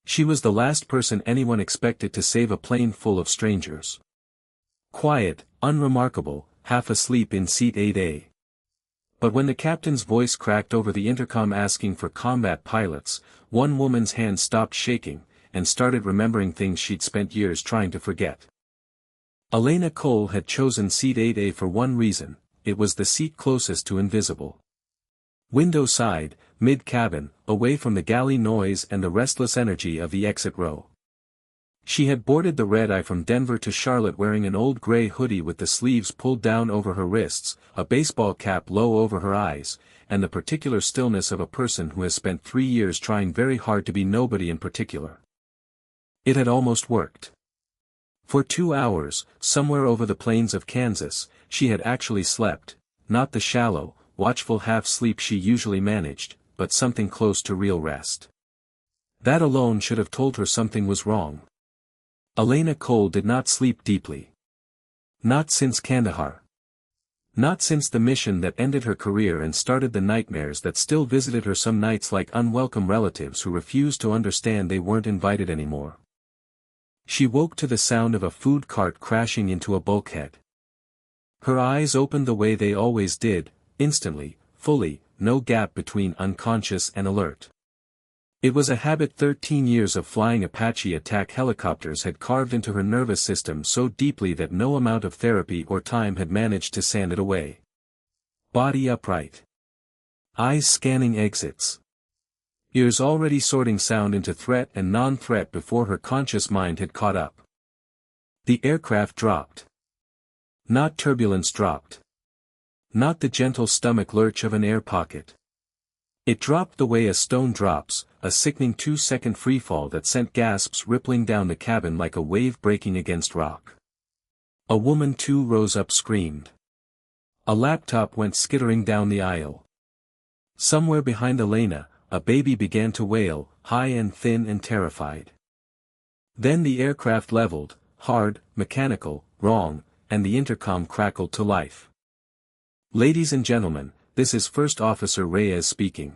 She was the last person anyone expected to save a plane full of strangers. Quiet, unremarkable, half asleep in seat 8A. But when the captain's voice cracked over the intercom asking for combat pilots, one woman's hand stopped shaking, and started remembering things she'd spent years trying to forget. Elena Cole had chosen seat 8A for one reason: it was the seat closest to Invisible. Window side, mid-cabin, away from the galley noise and the restless energy of the exit row. She had boarded the red-eye from Denver to Charlotte wearing an old gray hoodie with the sleeves pulled down over her wrists, a baseball cap low over her eyes, and the particular stillness of a person who has spent 3 years trying very hard to be nobody in particular. It had almost worked. For 2 hours, somewhere over the plains of Kansas, she had actually slept, not the shallow, watchful half-sleep she usually managed, but something close to real rest. That alone should have told her something was wrong. Elena Cole did not sleep deeply. Not since Kandahar. Not since the mission that ended her career and started the nightmares that still visited her some nights like unwelcome relatives who refused to understand they weren't invited anymore. She woke to the sound of a food cart crashing into a bulkhead. Her eyes opened the way they always did, instantly, fully, no gap between unconscious and alert. It was a habit 13 years of flying Apache attack helicopters had carved into her nervous system so deeply that no amount of therapy or time had managed to sand it away. Body upright. Eyes scanning exits. Ears already sorting sound into threat and non-threat before her conscious mind had caught up. The aircraft dropped. Not turbulence dropped. Not the gentle stomach lurch of an air pocket. It dropped the way a stone drops, a sickening 2-second freefall that sent gasps rippling down the cabin like a wave breaking against rock. A woman 2 rows up screamed. A laptop went skittering down the aisle. Somewhere behind Elena, a baby began to wail, high and thin and terrified. Then the aircraft leveled, hard, mechanical, wrong, and the intercom crackled to life. "Ladies and gentlemen, this is First Officer Reyes speaking."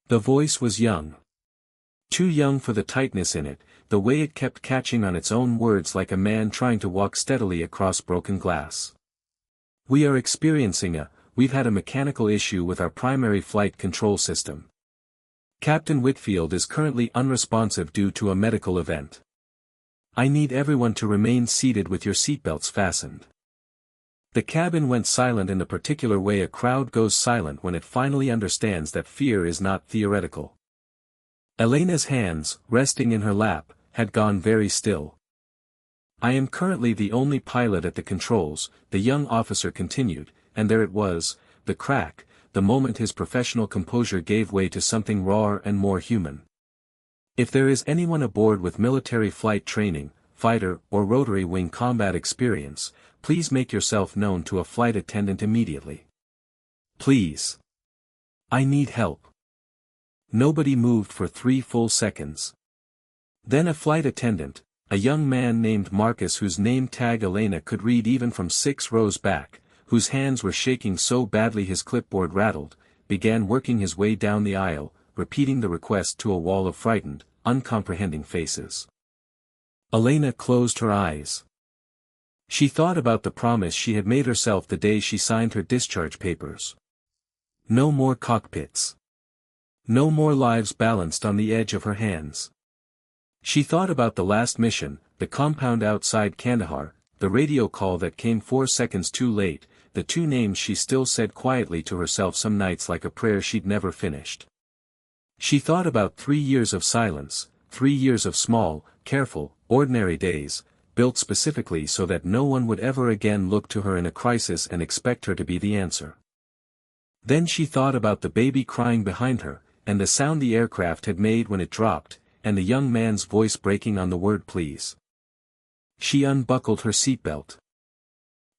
The voice was young. Too young for the tightness in it, the way it kept catching on its own words like a man trying to walk steadily across broken glass. We've had a mechanical issue with our primary flight control system. Captain Whitfield is currently unresponsive due to a medical event. I need everyone to remain seated with your seatbelts fastened. The cabin went silent in the particular way a crowd goes silent when it finally understands that fear is not theoretical. Elena's hands, resting in her lap, had gone very still. "I am currently the only pilot at the controls," the young officer continued, and there it was, the crack, the moment his professional composure gave way to something rawer and more human. "If there is anyone aboard with military flight training, fighter or rotary wing combat experience, please make yourself known to a flight attendant immediately. Please. I need help." Nobody moved for 3 full seconds. Then a flight attendant, a young man named Marcus whose name tag Elena could read even from 6 rows back, whose hands were shaking so badly his clipboard rattled, began working his way down the aisle, repeating the request to a wall of frightened, uncomprehending faces. Elena closed her eyes. She thought about the promise she had made herself the day she signed her discharge papers. No more cockpits. No more lives balanced on the edge of her hands. She thought about the last mission, the compound outside Kandahar, the radio call that came 4 seconds too late, the 2 names she still said quietly to herself some nights like a prayer she'd never finished. She thought about 3 years of silence, 3 years of small, careful, ordinary days, built specifically so that no one would ever again look to her in a crisis and expect her to be the answer. Then she thought about the baby crying behind her, and the sound the aircraft had made when it dropped, and the young man's voice breaking on the word please. She unbuckled her seatbelt.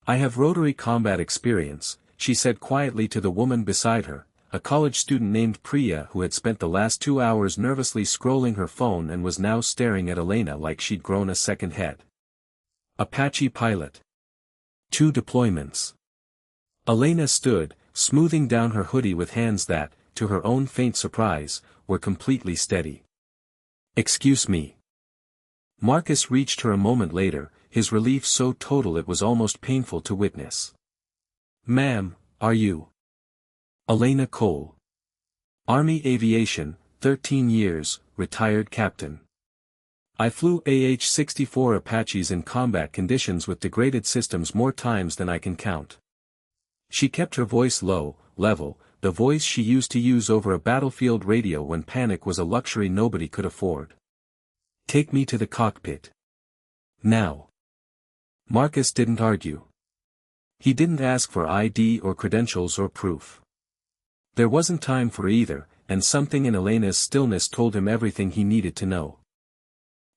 "I have rotary combat experience," she said quietly to the woman beside her, a college student named Priya who had spent the last 2 hours nervously scrolling her phone and was now staring at Elena like she'd grown a second head. "Apache pilot. 2 deployments." Elena stood, smoothing down her hoodie with hands that, to her own faint surprise, were completely steady. Excuse me. Marcus reached her a moment later, his relief so total it was almost painful to witness. Ma'am, are you? Elena Cole. Army Aviation, 13 years, retired captain. I flew AH-64 Apaches in combat conditions with degraded systems more times than I can count. She kept her voice low, level, the voice she used to use over a battlefield radio when panic was a luxury nobody could afford. Take me to the cockpit. Now. Marcus didn't argue. He didn't ask for ID or credentials or proof. There wasn't time for either, and something in Elena's stillness told him everything he needed to know.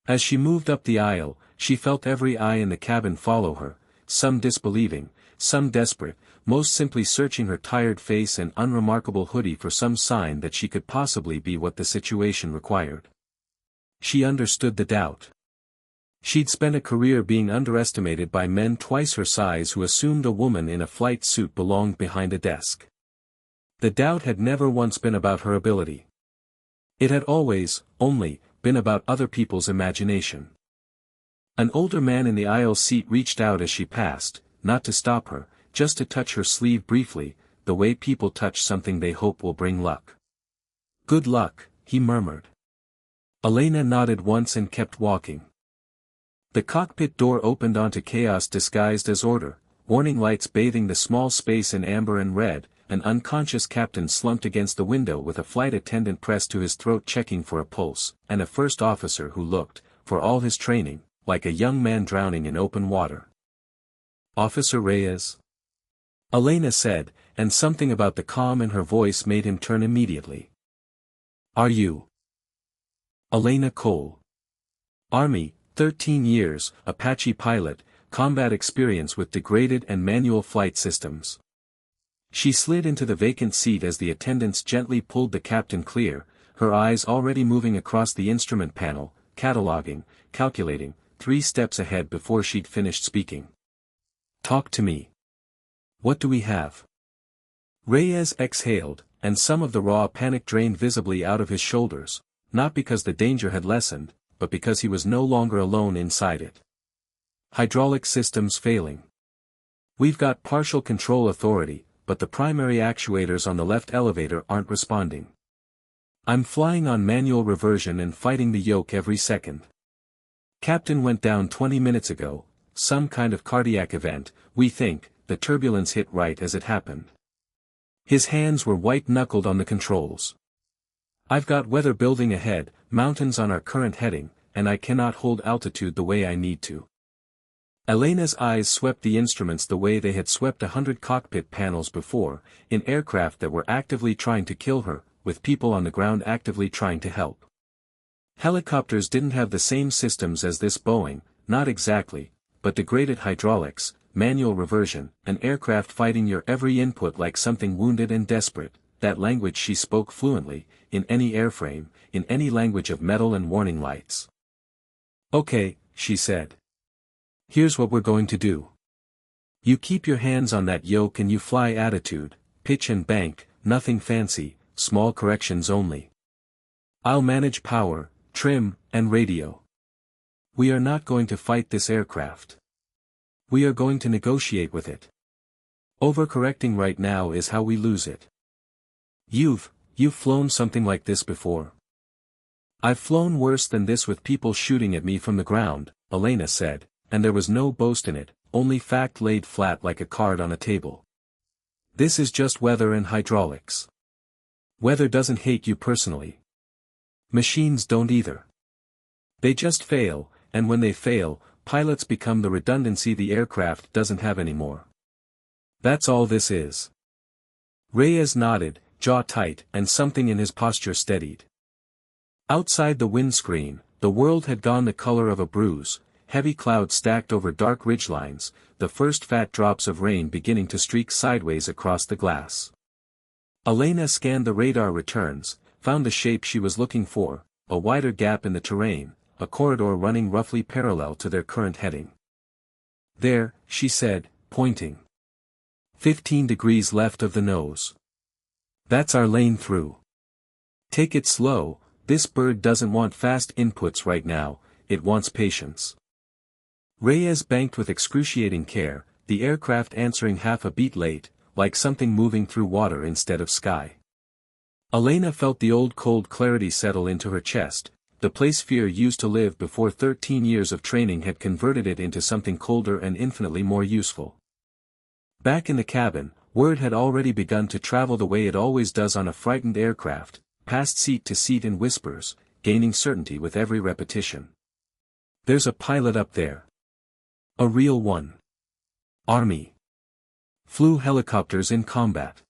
As she moved up the aisle, she felt every eye in the cabin follow her, some disbelieving, some desperate, most simply searching her tired face and unremarkable hoodie for some sign that she could possibly be what the situation required. She understood the doubt. She'd spent a career being underestimated by men twice her size who assumed a woman in a flight suit belonged behind a desk. The doubt had never once been about her ability. It had always, only, been about other people's imagination. An older man in the aisle seat reached out as she passed, not to stop her, just to touch her sleeve briefly, the way people touch something they hope will bring luck. Good luck, he murmured. Elena nodded once and kept walking. The cockpit door opened onto chaos disguised as order, warning lights bathing the small space in amber and red. An unconscious captain slumped against the window with a flight attendant pressed to his throat checking for a pulse, and a first officer who looked, for all his training, like a young man drowning in open water. Officer Reyes? Elena said, and something about the calm in her voice made him turn immediately. Are you? Elena Cole. Army, 13 years, Apache pilot, combat experience with degraded and manual flight systems. She slid into the vacant seat as the attendants gently pulled the captain clear, her eyes already moving across the instrument panel, cataloging, calculating, 3 steps ahead before she'd finished speaking. Talk to me. What do we have? Reyes exhaled, and some of the raw panic drained visibly out of his shoulders, not because the danger had lessened, but because he was no longer alone inside it. Hydraulic systems failing. We've got partial control authority, but the primary actuators on the left elevator aren't responding. I'm flying on manual reversion and fighting the yoke every second. Captain went down 20 minutes ago, some kind of cardiac event, we think, the turbulence hit right as it happened. His hands were white-knuckled on the controls. I've got weather building ahead, mountains on our current heading, and I cannot hold altitude the way I need to. Elena's eyes swept the instruments the way they had swept 100 cockpit panels before, in aircraft that were actively trying to kill her, with people on the ground actively trying to help. Helicopters didn't have the same systems as this Boeing, not exactly, but degraded hydraulics, manual reversion, an aircraft fighting your every input like something wounded and desperate, that language she spoke fluently, in any airframe, in any language of metal and warning lights. Okay, she said. Here's what we're going to do. You keep your hands on that yoke and you fly attitude, pitch and bank, nothing fancy, small corrections only. I'll manage power, trim, and radio. We are not going to fight this aircraft. We are going to negotiate with it. Overcorrecting right now is how we lose it. You've flown something like this before. I've flown worse than this with people shooting at me from the ground, Elena said. And there was no boast in it, only fact laid flat like a card on a table. This is just weather and hydraulics. Weather doesn't hate you personally. Machines don't either. They just fail, and when they fail, pilots become the redundancy the aircraft doesn't have anymore. That's all this is. Reyes nodded, jaw tight, and something in his posture steadied. Outside the windscreen, the world had gone the color of a bruise. Heavy clouds stacked over dark ridgelines, the first fat drops of rain beginning to streak sideways across the glass. Elena scanned the radar returns, found the shape she was looking for, a wider gap in the terrain, a corridor running roughly parallel to their current heading. There, she said, pointing. 15 degrees left of the nose. That's our lane through. Take it slow, This bird doesn't want fast inputs right now, it wants patience. Reyes banked with excruciating care, the aircraft answering half a beat late, like something moving through water instead of sky. Elena felt the old cold clarity settle into her chest. The place fear used to live before 13 years of training had converted it into something colder and infinitely more useful. Back in the cabin, word had already begun to travel the way it always does on a frightened aircraft, passed seat to seat in whispers, gaining certainty with every repetition. There's a pilot up there. A real one. Army. Flew helicopters in combat.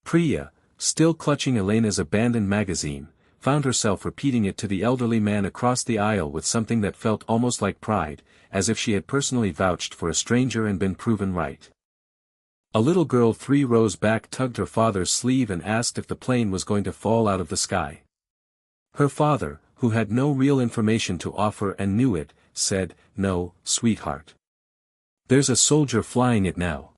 Priya, still clutching Elena's abandoned magazine, found herself repeating it to the elderly man across the aisle with something that felt almost like pride, as if she had personally vouched for a stranger and been proven right. A little girl 3 rows back tugged her father's sleeve and asked if the plane was going to fall out of the sky. Her father, who had no real information to offer and knew it, said, "No, sweetheart. There's a soldier flying it now."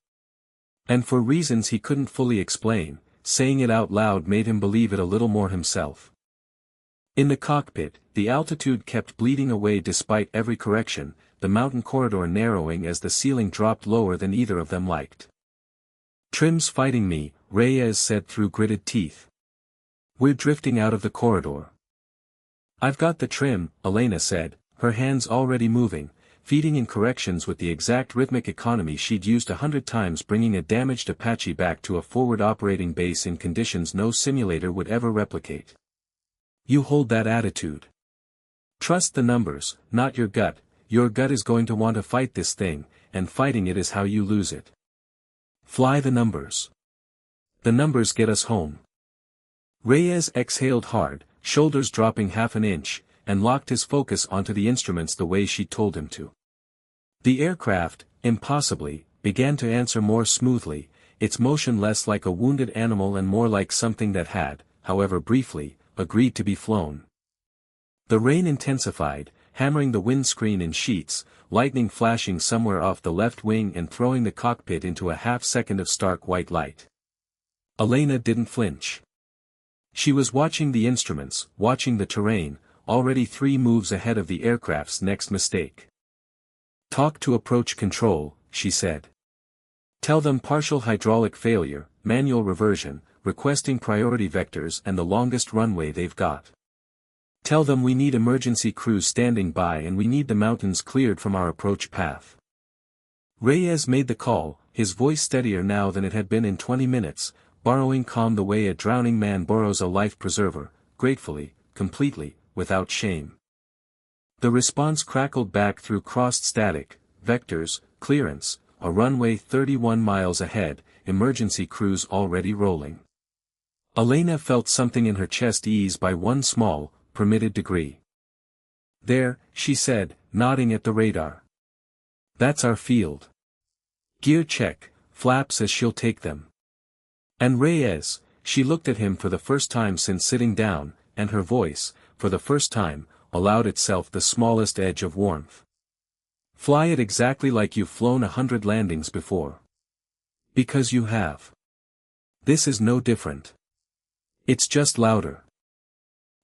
And for reasons he couldn't fully explain, saying it out loud made him believe it a little more himself. In the cockpit, the altitude kept bleeding away despite every correction, the mountain corridor narrowing as the ceiling dropped lower than either of them liked. "Trim's fighting me," Reyes said through gritted teeth. "We're drifting out of the corridor." "I've got the trim," Elena said, her hands already moving, feeding in corrections with the exact rhythmic economy she'd used 100 times, bringing a damaged Apache back to a forward operating base in conditions no simulator would ever replicate. "You hold that attitude. Trust the numbers, not your gut. Your gut is going to want to fight this thing, and fighting it is how you lose it. Fly the numbers. The numbers get us home." Reyes exhaled hard, shoulders dropping half an inch, and locked his focus onto the instruments the way she told him to. The aircraft, impossibly, began to answer more smoothly, its motion less like a wounded animal and more like something that had, however briefly, agreed to be flown. The rain intensified, hammering the windscreen in sheets, lightning flashing somewhere off the left wing and throwing the cockpit into a half-second of stark white light. Elena didn't flinch. She was watching the instruments, watching the terrain, already 3 moves ahead of the aircraft's next mistake. "Talk to approach control," she said. "Tell them partial hydraulic failure, manual reversion, requesting priority vectors and the longest runway they've got. Tell them we need emergency crews standing by and we need the mountains cleared from our approach path." Reyes made the call, his voice steadier now than it had been in 20 minutes, borrowing calm the way a drowning man borrows a life preserver, gratefully, completely, without shame. The response crackled back through crossed static, vectors, clearance, a runway 31 miles ahead, emergency crews already rolling. Elena felt something in her chest ease by one small, permitted degree. "There," she said, nodding at the radar. "That's our field. Gear check, flaps as she'll take them." And Reyes, she looked at him for the first time since sitting down, and her voice, for the first time, allowed itself the smallest edge of warmth. "Fly it exactly like you've flown 100 landings before. Because you have. This is no different. It's just louder."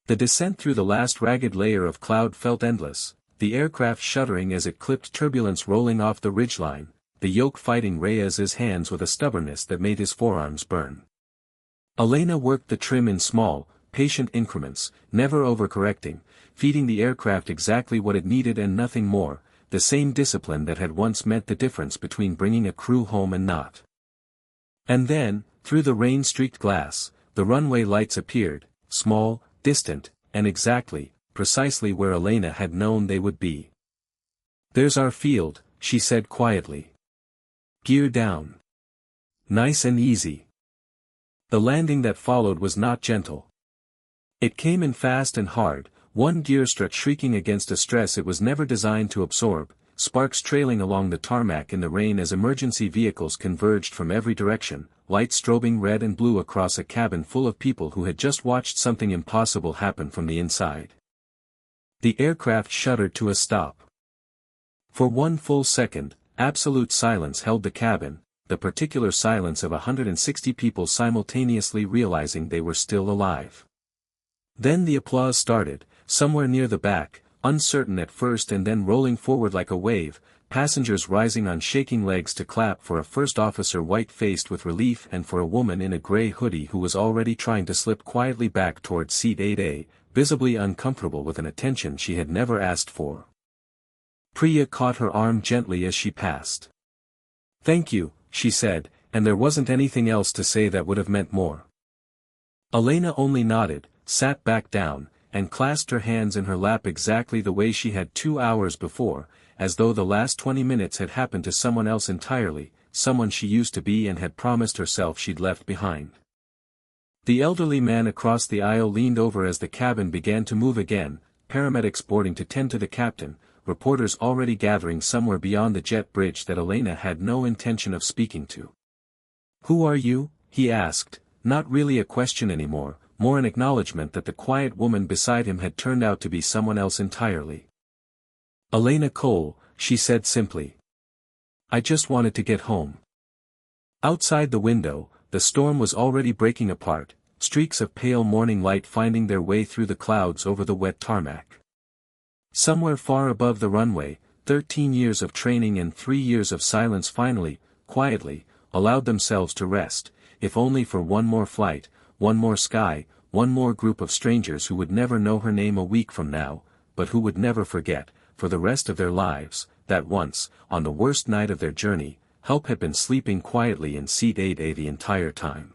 The descent through the last ragged layer of cloud felt endless, the aircraft shuddering as it clipped turbulence rolling off the ridgeline, the yoke fighting Reyes's hands with a stubbornness that made his forearms burn. Elena worked the trim in small, patient increments, never overcorrecting, feeding the aircraft exactly what it needed and nothing more, the same discipline that had once meant the difference between bringing a crew home and not. And then, through the rain-streaked glass, the runway lights appeared, small, distant, and exactly, precisely where Elena had known they would be. "There's our field," she said quietly. "Gear down. Nice and easy." The landing that followed was not gentle. It came in fast and hard, one gear strut shrieking against a stress it was never designed to absorb, sparks trailing along the tarmac in the rain as emergency vehicles converged from every direction, lights strobing red and blue across a cabin full of people who had just watched something impossible happen from the inside. The aircraft shuddered to a stop. For one full second, absolute silence held the cabin, the particular silence of 160 people simultaneously realizing they were still alive. Then the applause started, somewhere near the back, uncertain at first and then rolling forward like a wave, passengers rising on shaking legs to clap for a first officer white-faced with relief and for a woman in a grey hoodie who was already trying to slip quietly back toward seat 8A, visibly uncomfortable with an attention she had never asked for. Priya caught her arm gently as she passed. "Thank you," she said, and there wasn't anything else to say that would have meant more. Elena only nodded, sat back down, and clasped her hands in her lap exactly the way she had 2 hours before, as though the last 20 minutes had happened to someone else entirely, someone she used to be and had promised herself she'd left behind. The elderly man across the aisle leaned over as the cabin began to move again, paramedics boarding to tend to the captain, reporters already gathering somewhere beyond the jet bridge that Elena had no intention of speaking to. "Who are you?" he asked, not really a question anymore, more an acknowledgement that the quiet woman beside him had turned out to be someone else entirely. "Elena Cole," she said simply. "I just wanted to get home." Outside the window, the storm was already breaking apart, streaks of pale morning light finding their way through the clouds over the wet tarmac. Somewhere far above the runway, 13 years of training and 3 years of silence finally, quietly, allowed themselves to rest, if only for one more flight, one more sky, one more group of strangers who would never know her name a week from now, but who would never forget, for the rest of their lives, that once, on the worst night of their journey, Help had been sleeping quietly in seat 8A the entire time.